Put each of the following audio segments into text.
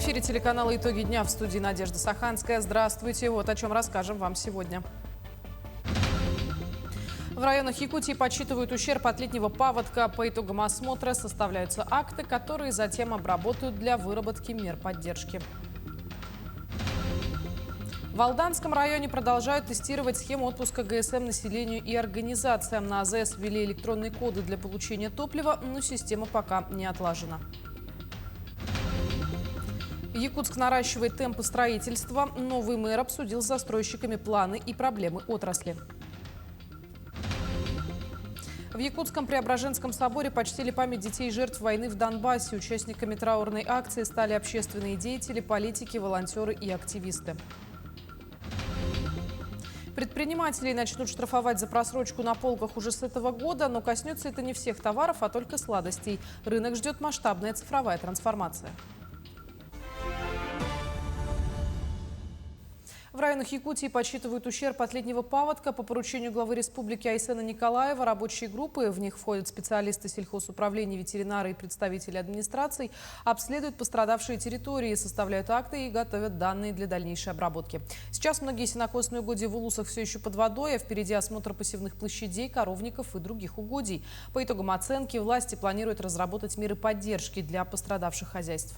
эфире телеканала «Итоги дня», в студии Надежда Саханская. Здравствуйте. Вот о чем расскажем вам сегодня. В районах Якутии подсчитывают ущерб от летнего паводка. По итогам осмотра составляются акты, которые затем обработают для выработки мер поддержки. В Алданском районе продолжают тестировать схему отпуска ГСМ населению и организациям. На АЗС ввели электронные коды для получения топлива, но система пока не отлажена. Якутск наращивает темпы строительства. Новый мэр обсудил с застройщиками планы и проблемы отрасли. В Якутском Преображенском соборе почтили память детей жертв войны в Донбассе. Участниками траурной акции стали общественные деятели, политики, волонтеры и активисты. Предпринимателей начнут штрафовать за просрочку на полках уже с этого года, но коснется это не всех товаров, а только сладостей. Рынок ждет масштабная цифровая трансформация. В районах Якутии подсчитывают ущерб от летнего паводка. По поручению главы республики Айсена Николаева рабочие группы, в них входят специалисты сельхозуправления, ветеринары и представители администраций, обследуют пострадавшие территории, составляют акты и готовят данные для дальнейшей обработки. Сейчас многие сенокосные угодья в Улусах все еще под водой, а впереди осмотр посевных площадей, коровников и других угодий. По итогам оценки власти планируют разработать меры поддержки для пострадавших хозяйств.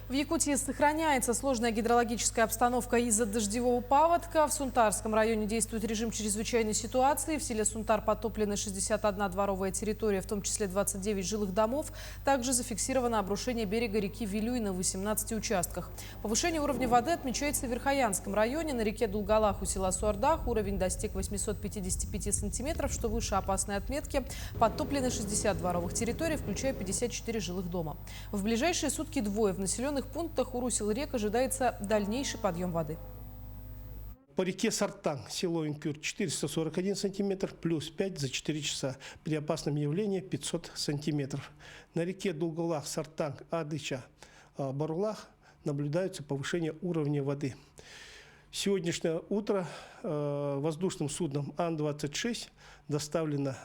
В Якутии сохраняется сложная гидрологическая обстановка из-за дождевого паводка. В Сунтарском районе действует режим чрезвычайной ситуации. В селе Сунтар потоплены 61 дворовая территория, в том числе 29 жилых домов. Также зафиксировано обрушение берега реки Вилюй на 18 участках. Повышение уровня воды отмечается в Верхоянском районе. На реке Дулгалах у села Суардах уровень достиг 855 сантиметров, что выше опасной отметки. Подтоплены 60 дворовых территорий, включая 54 жилых дома. В ближайшие сутки двое в населенных пунктах у русел рек ожидается дальнейший подъем воды. По реке Сартан, село Инкюр, 441 сантиметр, плюс 5 за 4 часа. При опасном явлении 500 сантиметров. На реке Дулгалах, Сартан, Адыча, Барулах наблюдается повышение уровня воды. Сегодняшнее утро воздушным судном Ан-26 доставлена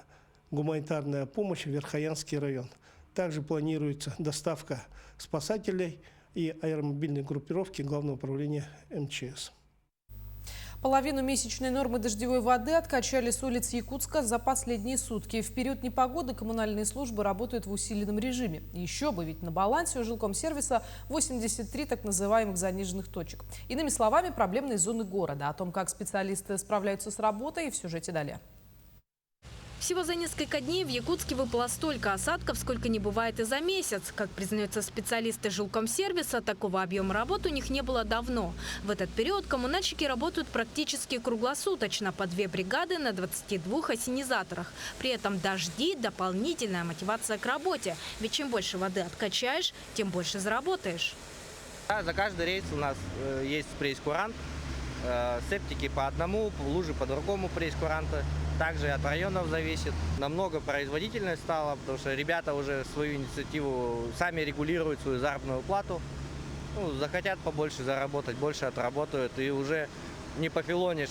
гуманитарная помощь в Верхоянский район. Также планируется доставка спасателей и аэромобильной группировки Главного управления МЧС. Половину месячной нормы дождевой воды откачали с улиц Якутска за последние сутки. В период непогоды коммунальные службы работают в усиленном режиме. Еще бы, ведь на балансе у жилкомсервиса 83 так называемых заниженных точек. Иными словами, проблемные зоны города. О том, как специалисты справляются с работой, в сюжете далее. Всего за несколько дней в Якутске выпало столько осадков, сколько не бывает и за месяц. Как признаются специалисты жилкомсервиса, такого объема работы у них не было давно. В этот период коммунальщики работают практически круглосуточно, по 2 бригады на 22 ассенизаторах. При этом дожди – дополнительная мотивация к работе. Ведь чем больше воды откачаешь, тем больше заработаешь. За каждый рейс у нас есть прейскурант. Септики по одному, лужи по другому прейскуранта. Также от районов зависит. Намного производительность стала, потому что ребята уже свою инициативу сами регулируют свою заработную плату. Захотят побольше заработать, больше отработают и уже не пофилонишь.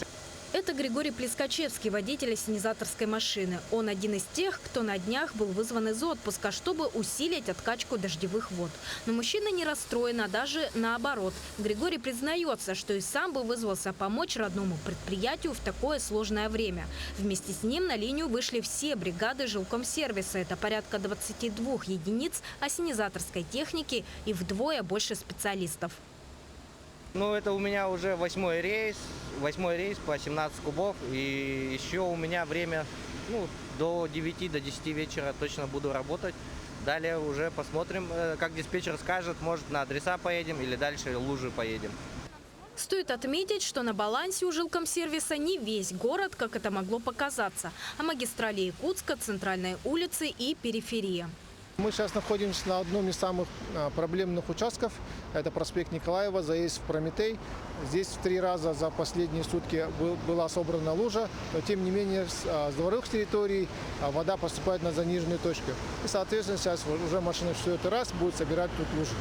Это Григорий Плескачевский, водитель ассенизаторской машины. Он один из тех, кто на днях был вызван из отпуска, чтобы усилить откачку дождевых вод. Но мужчина не расстроен, а даже наоборот. Григорий признается, что и сам бы вызвался помочь родному предприятию в такое сложное время. Вместе с ним на линию вышли все бригады жилкомсервиса. Это порядка 22 единиц ассенизаторской техники и вдвое больше специалистов. Это у меня уже 8-й рейс по 17 кубов. И еще у меня время до 9, до 10 вечера точно буду работать. Далее уже посмотрим, как диспетчер скажет, может на адреса поедем или дальше лужи поедем. Стоит отметить, что на балансе у жилкомсервиса не весь город, как это могло показаться, а магистрали Якутска, центральные улицы и периферия. Мы сейчас находимся на одном из самых проблемных участков. Это проспект Николаева, заезд в Прометей. Здесь в 3 раза за последние сутки была собрана лужа, но тем не менее с дворовых территорий вода поступает на заниженные точки. И, соответственно, сейчас уже машина в 4-й раз будет собирать тут лужу.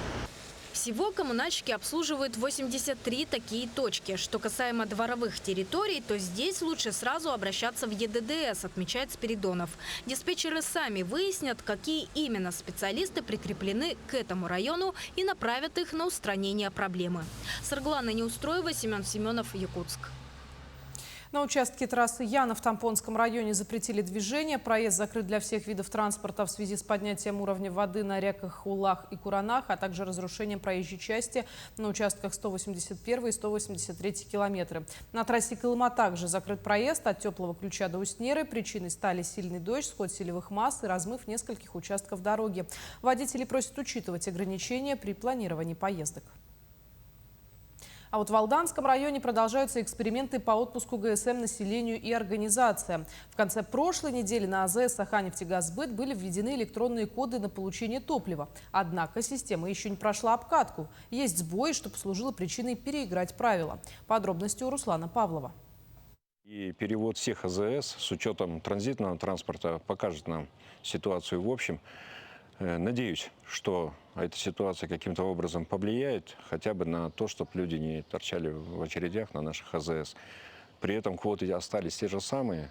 Всего коммунальщики обслуживают 83 такие точки. Что касаемо дворовых территорий, то здесь лучше сразу обращаться в ЕДДС, отмечает Спиридонов. Диспетчеры сами выяснят, какие именно специалисты прикреплены к этому району и направят их на устранение проблемы. Сарглана Неустроева, Семен Семенов, Якутск. На участке трассы Яна в Тампонском районе запретили движение. Проезд закрыт для всех видов транспорта в связи с поднятием уровня воды на реках Хулах и Куранах, а также разрушением проезжей части на участках 181 и 183 километры. На трассе Колыма также закрыт проезд от Теплого Ключа до Уснеры. Причиной стали сильный дождь, сход селевых масс и размыв нескольких участков дороги. Водители просят учитывать ограничения при планировании поездок. А вот в Алданском районе продолжаются эксперименты по отпуску ГСМ населению и организациям. В конце прошлой недели на АЗС «Саханефтегазсбыт» были введены электронные коды на получение топлива. Однако система еще не прошла обкатку. Есть сбой, что послужило причиной переиграть правила. Подробности у Руслана Павлова. И перевод всех АЗС с учетом транзитного транспорта покажет нам ситуацию в общем. Надеюсь, что эта ситуация каким-то образом повлияет хотя бы на то, чтобы люди не торчали в очередях на наших АЗС. При этом квоты остались те же самые.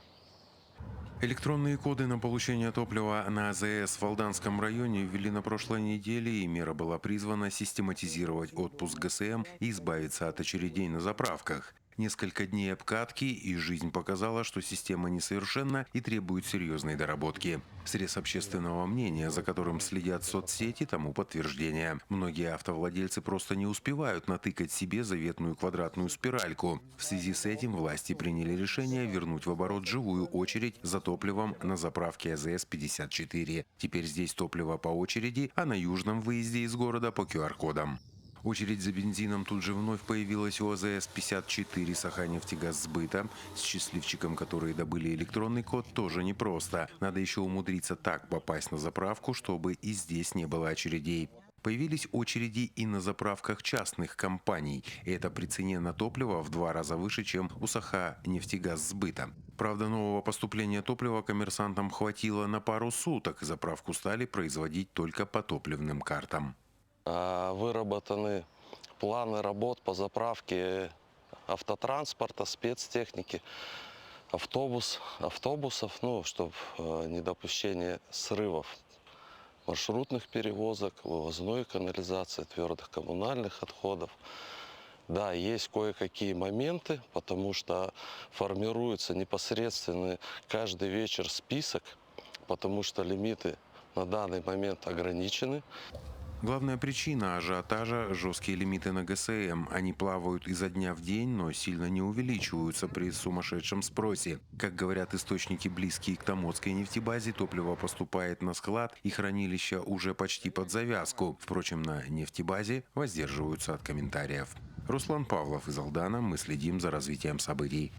Электронные коды на получение топлива на АЗС в Алданском районе ввели на прошлой неделе, и мера была призвана систематизировать отпуск ГСМ и избавиться от очередей на заправках. Несколько дней обкатки, и жизнь показала, что система несовершенна и требует серьезной доработки. Срез общественного мнения, за которым следят соцсети, тому подтверждение. Многие автовладельцы просто не успевают натыкать себе заветную квадратную спиральку. В связи с этим власти приняли решение вернуть в оборот живую очередь за топливом на заправке АЗС-54. Теперь здесь топливо по очереди, а на южном выезде из города по QR-кодам. Очередь за бензином тут же вновь появилась у АЗС-54 Саханефтегазсбыта. С счастливчиком, которые добыли электронный код, тоже непросто. Надо еще умудриться так попасть на заправку, чтобы и здесь не было очередей. Появились очереди и на заправках частных компаний. И это при цене на топливо в 2 раза выше, чем у Саханефтегазсбыта. Правда, нового поступления топлива коммерсантам хватило на пару суток. Заправку стали производить только по топливным картам. Выработаны планы работ по заправке автотранспорта, спецтехники, автобусов, чтобы недопущение срывов маршрутных перевозок, вывозной канализации, твердых коммунальных отходов. Да, есть кое-какие моменты, потому что формируется непосредственно каждый вечер список, потому что лимиты на данный момент ограничены. Главная причина ажиотажа – жесткие лимиты на ГСМ. Они плавают изо дня в день, но сильно не увеличиваются при сумасшедшем спросе. Как говорят источники, близкие к Томодской нефтебазе, топливо поступает на склад и хранилища уже почти под завязку. Впрочем, на нефтебазе воздерживаются от комментариев. Руслан Павлов из Алдана. Мы следим за развитием событий.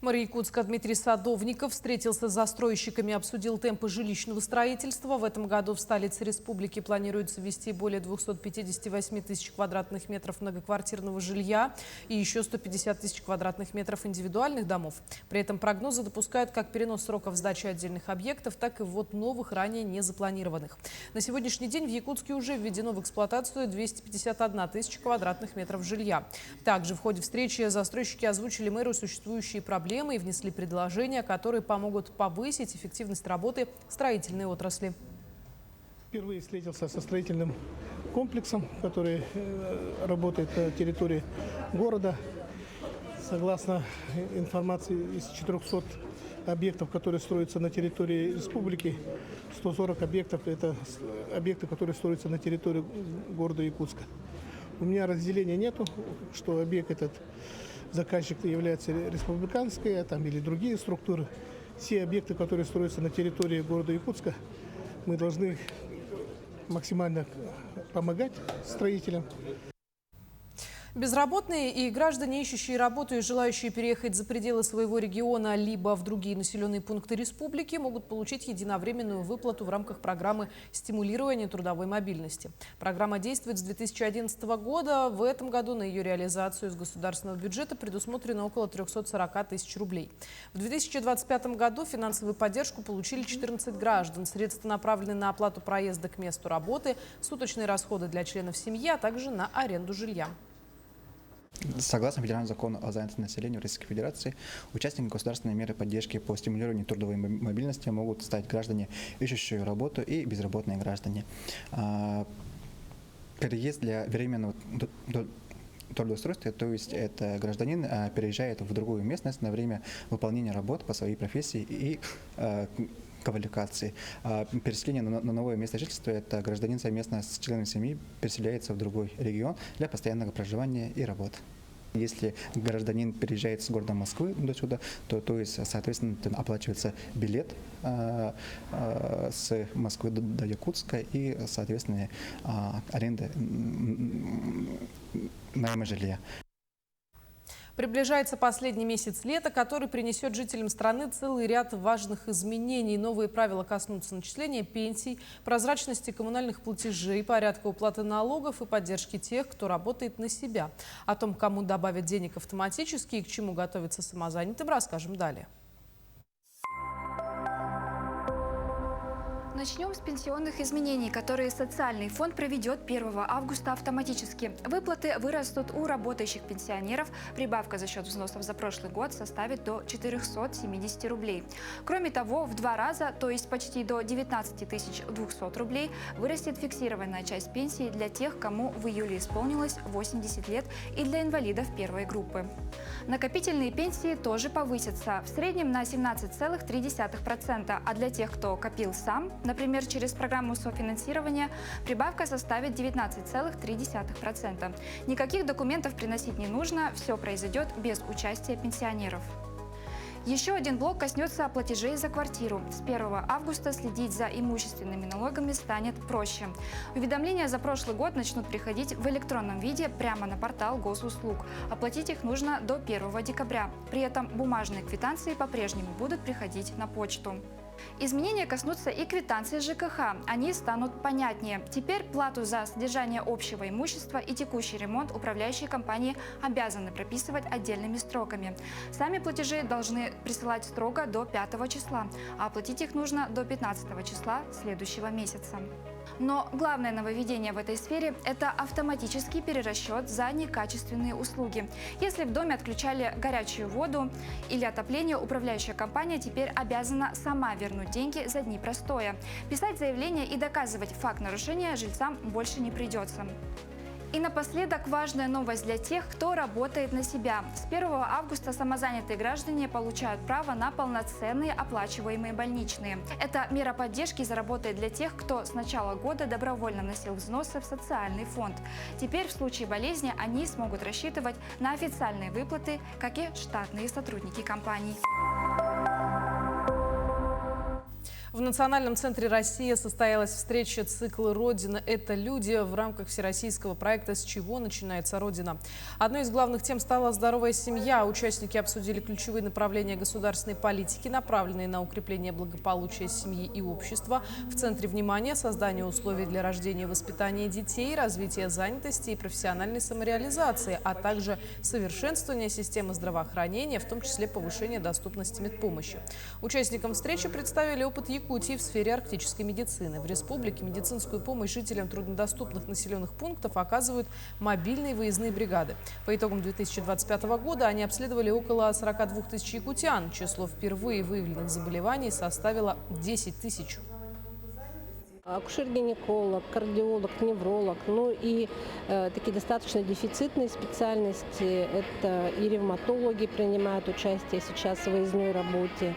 Мэр Якутска Дмитрий Садовников встретился с застройщиками и обсудил темпы жилищного строительства. В этом году в столице республики планируется ввести более 258 тысяч квадратных метров многоквартирного жилья и еще 150 тысяч квадратных метров индивидуальных домов. При этом прогнозы допускают как перенос сроков сдачи отдельных объектов, так и ввод новых, ранее не запланированных. На сегодняшний день в Якутске уже введено в эксплуатацию 251 тысяча квадратных метров жилья. Также в ходе встречи застройщики озвучили мэру существующие проблемы и внесли предложения, которые помогут повысить эффективность работы строительной отрасли. Впервые встретился со строительным комплексом, который работает на территории города. Согласно информации, из 400 объектов, которые строятся на территории республики, 140 объектов – это объекты, которые строятся на территории города Якутска. У меня разделения нету, что объект этот заказчик является республиканской или другие структуры. Все объекты, которые строятся на территории города Якутска, мы должны максимально помогать строителям. Безработные и граждане, ищущие работу и желающие переехать за пределы своего региона либо в другие населенные пункты республики, могут получить единовременную выплату в рамках программы стимулирования трудовой мобильности. Программа действует с 2011 года. В этом году на ее реализацию из государственного бюджета предусмотрено около 340 тысяч рублей. В 2025 году финансовую поддержку получили 14 граждан. Средства направлены на оплату проезда к месту работы, суточные расходы для членов семьи, а также на аренду жилья. Согласно федеральному закону о занятости населения Российской Федерации, участниками государственной меры поддержки по стимулированию трудовой мобильности могут стать граждане, ищущие работу, и безработные граждане. Переезд для временного трудоустройства, то есть это гражданин переезжает в другую местность на время выполнения работ по своей профессии и квалификации. Переселение на новое место жительства – это гражданин совместно с членами семьи переселяется в другой регион для постоянного проживания и работы. Если гражданин переезжает с города Москвы до сюда, то есть, соответственно, оплачивается билет с Москвы до Якутска и, соответственно, аренда найма жилья. Приближается последний месяц лета, который принесет жителям страны целый ряд важных изменений. Новые правила коснутся начисления пенсий, прозрачности коммунальных платежей, порядка уплаты налогов и поддержки тех, кто работает на себя. О том, кому добавят денег автоматически и к чему готовиться самозанятым, расскажем далее. Начнем с пенсионных изменений, которые социальный фонд проведет 1 августа автоматически. Выплаты вырастут у работающих пенсионеров. Прибавка за счет взносов за прошлый год составит до 470 рублей. Кроме того, в 2 раза, то есть почти до 19 200 рублей, вырастет фиксированная часть пенсии для тех, кому в июле исполнилось 80 лет, и для инвалидов первой группы. Накопительные пенсии тоже повысятся, в среднем на 17,3%, а для тех, кто копил сам, например, через программу софинансирования, прибавка составит 19,3%. Никаких документов приносить не нужно, все произойдет без участия пенсионеров. Еще один блок коснется платежей за квартиру. С 1 августа следить за имущественными налогами станет проще. Уведомления за прошлый год начнут приходить в электронном виде прямо на портал госуслуг. Оплатить их нужно до 1 декабря. При этом бумажные квитанции по-прежнему будут приходить на почту. Изменения коснутся и квитанций ЖКХ. Они станут понятнее. Теперь плату за содержание общего имущества и текущий ремонт управляющие компании обязаны прописывать отдельными строками. Сами платежи должны присылать строго до 5 числа, а оплатить их нужно до 15 числа следующего месяца. Но главное нововведение в этой сфере – это автоматический перерасчет за некачественные услуги. Если в доме отключали горячую воду или отопление, управляющая компания теперь обязана сама вернуть деньги за дни простоя. Писать заявление и доказывать факт нарушения жильцам больше не придется. И напоследок важная новость для тех, кто работает на себя. С 1 августа самозанятые граждане получают право на полноценные оплачиваемые больничные. Эта мера поддержки заработает для тех, кто с начала года добровольно вносил взносы в социальный фонд. Теперь в случае болезни они смогут рассчитывать на официальные выплаты, как и штатные сотрудники компаний. В Национальном центре «Россия» состоялась встреча цикла «Родина – это люди» в рамках всероссийского проекта «С чего начинается Родина?». Одной из главных тем стала здоровая семья. Участники обсудили ключевые направления государственной политики, направленные на укрепление благополучия семьи и общества. В центре внимания – создание условий для рождения и воспитания детей, развитие занятости и профессиональной самореализации, а также совершенствование системы здравоохранения, в том числе повышение доступности медпомощи. Участникам встречи представили опыт Якутии в сфере арктической медицины. В республике медицинскую помощь жителям труднодоступных населенных пунктов оказывают мобильные выездные бригады. По итогам 2025 года они обследовали около 42 тысяч якутян. Число впервые выявленных заболеваний составило 10 тысяч. Акушер-гинеколог, кардиолог, невролог, ну и такие достаточно дефицитные специальности. Это и ревматологи принимают участие сейчас в выездной работе.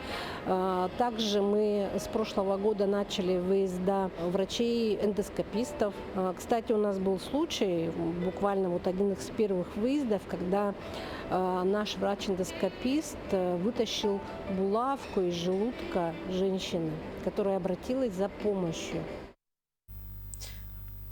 Также мы с прошлого года начали выезда врачей-эндоскопистов. Кстати, у нас был случай, буквально вот один из первых выездов, когда наш врач-эндоскопист вытащил булавку из желудка женщины, которая обратилась за помощью.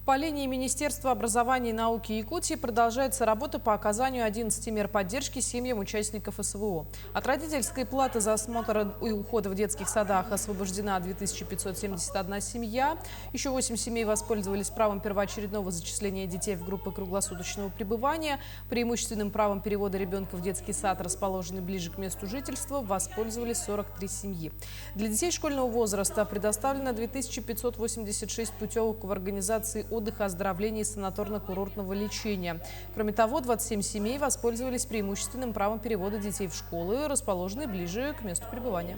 По линии Министерства образования и науки Якутии продолжается работа по оказанию 11 мер поддержки семьям участников СВО. От родительской платы за осмотр и уход в детских садах освобождена 2571 семья. Еще 8 семей воспользовались правом первоочередного зачисления детей в группы круглосуточного пребывания. Преимущественным правом перевода ребенка в детский сад, расположенный ближе к месту жительства, воспользовались 43 семьи. Для детей школьного возраста предоставлено 2586 путевок в организации отдыха, оздоровления и санаторно-курортного лечения. Кроме того, 27 семей воспользовались преимущественным правом перевода детей в школы, расположенные ближе к месту пребывания.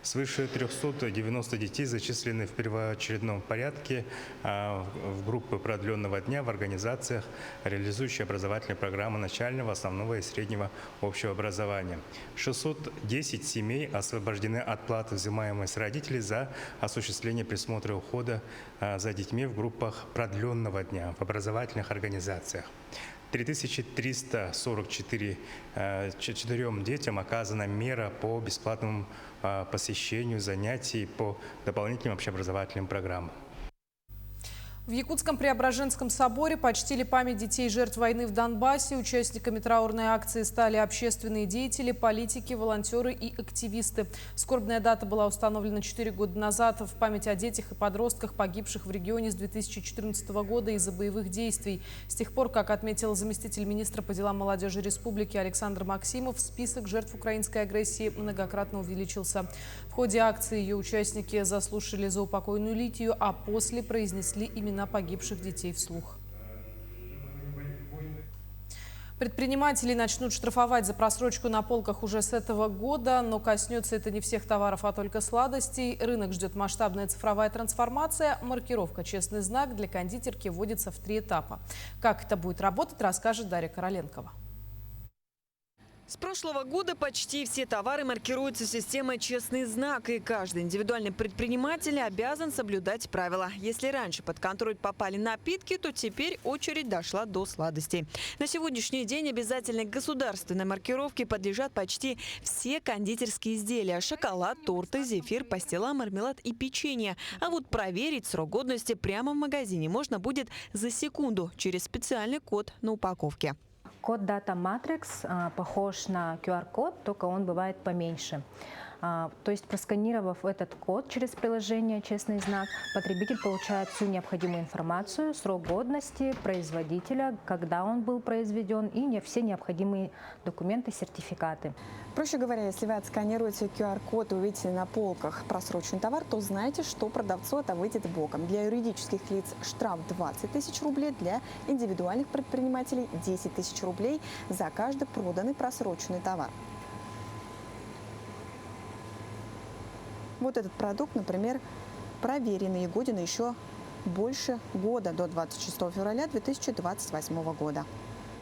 Свыше 390 детей зачислены в первоочередном порядке в группы продленного дня в организациях, реализующие образовательные программы начального, основного и среднего общего образования. 610 семей освобождены от платы, взимаемой с родителей за осуществление присмотра и ухода за детьми в группах продленного дня в образовательных организациях. 3344 детям оказана мера по бесплатному посещению занятий по дополнительным общеобразовательным программам. В Якутском Преображенском соборе почтили память детей жертв войны в Донбассе. Участниками траурной акции стали общественные деятели, политики, волонтеры и активисты. Скорбная дата была установлена 4 года назад в память о детях и подростках, погибших в регионе с 2014 года из-за боевых действий. С тех пор, как отметил заместитель министра по делам молодежи республики Александр Максимов, список жертв украинской агрессии многократно увеличился. В ходе акции ее участники заслушали заупокойную литию, а после произнесли имена погибших детей вслух. Предприниматели начнут штрафовать за просрочку на полках уже с этого года, но коснется это не всех товаров, а только сладостей. Рынок ждет масштабная цифровая трансформация. Маркировка «Честный знак» для кондитерки вводится в 3 этапа. Как это будет работать, расскажет Дарья Короленкова. С прошлого года почти все товары маркируются системой «Честный знак», и каждый индивидуальный предприниматель обязан соблюдать правила. Если раньше под контроль попали напитки, то теперь очередь дошла до сладостей. На сегодняшний день обязательной государственной маркировке подлежат почти все кондитерские изделия – шоколад, торты, зефир, пастила, мармелад и печенье. А вот проверить срок годности прямо в магазине можно будет за секунду через специальный код на упаковке. Код Data Matrix похож на QR-код, только он бывает поменьше. То есть, просканировав этот код через приложение «Честный знак», потребитель получает всю необходимую информацию, срок годности, производителя, когда он был произведен и все необходимые документы, сертификаты. Проще говоря, если вы отсканируете QR-код и увидите на полках просроченный товар, то знайте, что продавцу это выйдет боком. Для юридических лиц штраф 20 тысяч рублей, для индивидуальных предпринимателей 10 тысяч рублей за каждый проданный просроченный товар. Вот этот продукт, например, проверенный и годен еще больше года, до 26 февраля 2028 года.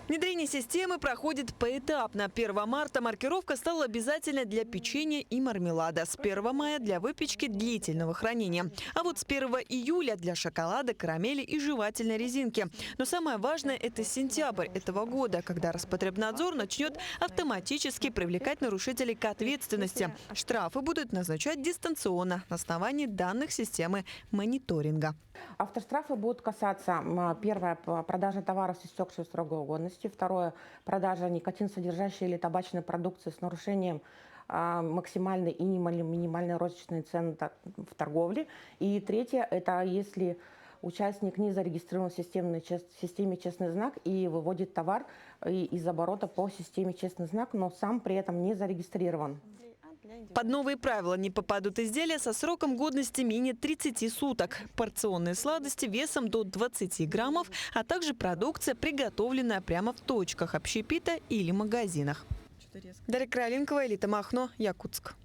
Внедрение системы проходит поэтапно. 1 марта маркировка стала обязательной для печенья и мармелада. С 1 мая для выпечки длительного хранения. А вот с 1 июля для шоколада, карамели и жевательной резинки. Но самое важное – это сентябрь этого года, когда Роспотребнадзор начнет автоматически привлекать нарушителей к ответственности. Штрафы будут назначать дистанционно на основании данных системы мониторинга. Автоштрафы будут касаться, первое, продажи товаров с истекшей сроком годности, второе, продажа никотин-содержащей или табачной продукции с нарушением максимальной и минимальной розничной цены в торговле, и третье, это если участник не зарегистрирован в системе «Честный знак» и выводит товар из оборота по системе «Честный знак», но сам при этом не зарегистрирован. Под новые правила не попадут изделия со сроком годности менее 30 суток, порционные сладости весом до 20 граммов, а также продукция, приготовленная прямо в точках общепита или магазинах. Дарья Короленкова, Элита Махно, Якутск.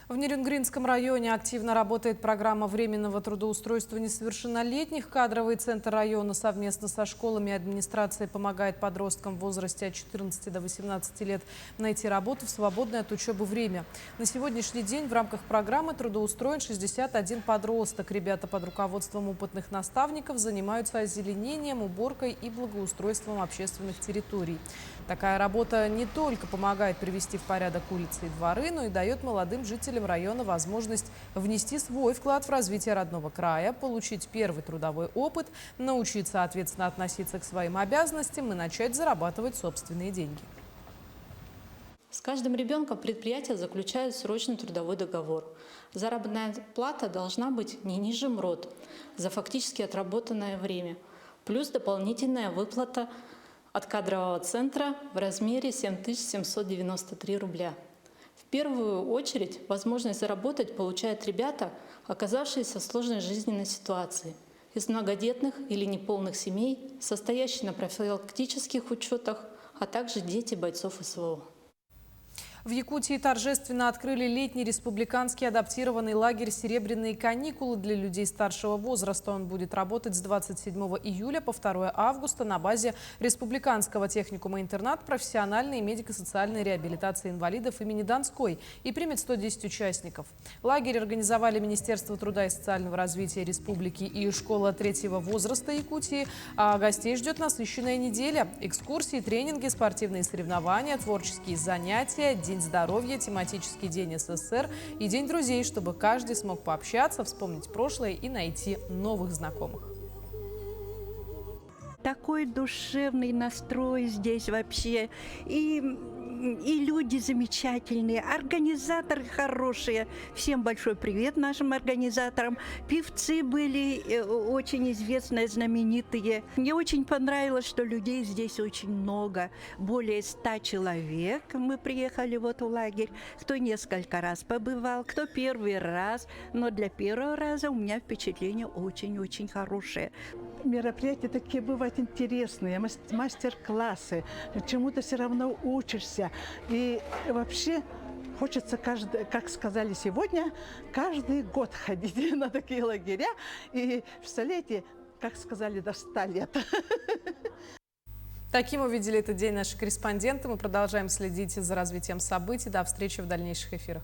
В Нерюнгринском районе активно работает программа временного трудоустройства несовершеннолетних. Кадровый центр района совместно со школами и администрацией помогает подросткам в возрасте от 14 до 18 лет найти работу в свободное от учебы время. На сегодняшний день в рамках программы трудоустроен 61 подросток. Ребята под руководством опытных наставников занимаются озеленением, уборкой и благоустройством общественных территорий. Такая работа не только помогает привести в порядок улицы и дворы, но и дает молодым жителям жителям района возможность внести свой вклад в развитие родного края, получить первый трудовой опыт, научиться ответственно относиться к своим обязанностям и начать зарабатывать собственные деньги. С каждым ребенком предприятие заключает срочный трудовой договор. Заработная плата должна быть не ниже МРОТ за фактически отработанное время, плюс дополнительная выплата от кадрового центра в размере 7793 рубля. В первую очередь возможность заработать получают ребята, оказавшиеся в сложной жизненной ситуации, из многодетных или неполных семей, состоящие на профилактических учетах, а также дети бойцов СВО. В Якутии торжественно открыли летний республиканский адаптированный лагерь «Серебряные каникулы» для людей старшего возраста. Он будет работать с 27 июля по 2 августа на базе Республиканского техникума-интернат профессиональной и медико-социальной реабилитации инвалидов имени Донской и примет 110 участников. Лагерь организовали Министерство труда и социального развития республики и школа третьего возраста Якутии. А гостей ждет насыщенная неделя. Экскурсии, тренинги, спортивные соревнования, творческие занятия, День здоровья, тематический день СССР и День друзей, чтобы каждый смог пообщаться, вспомнить прошлое и найти новых знакомых. Такой душевный настрой здесь вообще. И люди замечательные, организаторы хорошие. Всем большой привет нашим организаторам. Певцы были очень известные, знаменитые. Мне очень понравилось, что людей здесь очень много. Более 100 человек. Мы приехали вот в лагерь. Кто несколько раз побывал, кто первый раз. Но для первого раза у меня впечатление очень-очень хорошее. Мероприятия такие бывают интересные, мастер-классы. Чему-то все равно учишься. И вообще хочется, как сказали сегодня, каждый год ходить на такие лагеря. И представляете, как сказали, до 100 лет. Таким увидели этот день наши корреспонденты. Мы продолжаем следить за развитием событий. До встречи в дальнейших эфирах.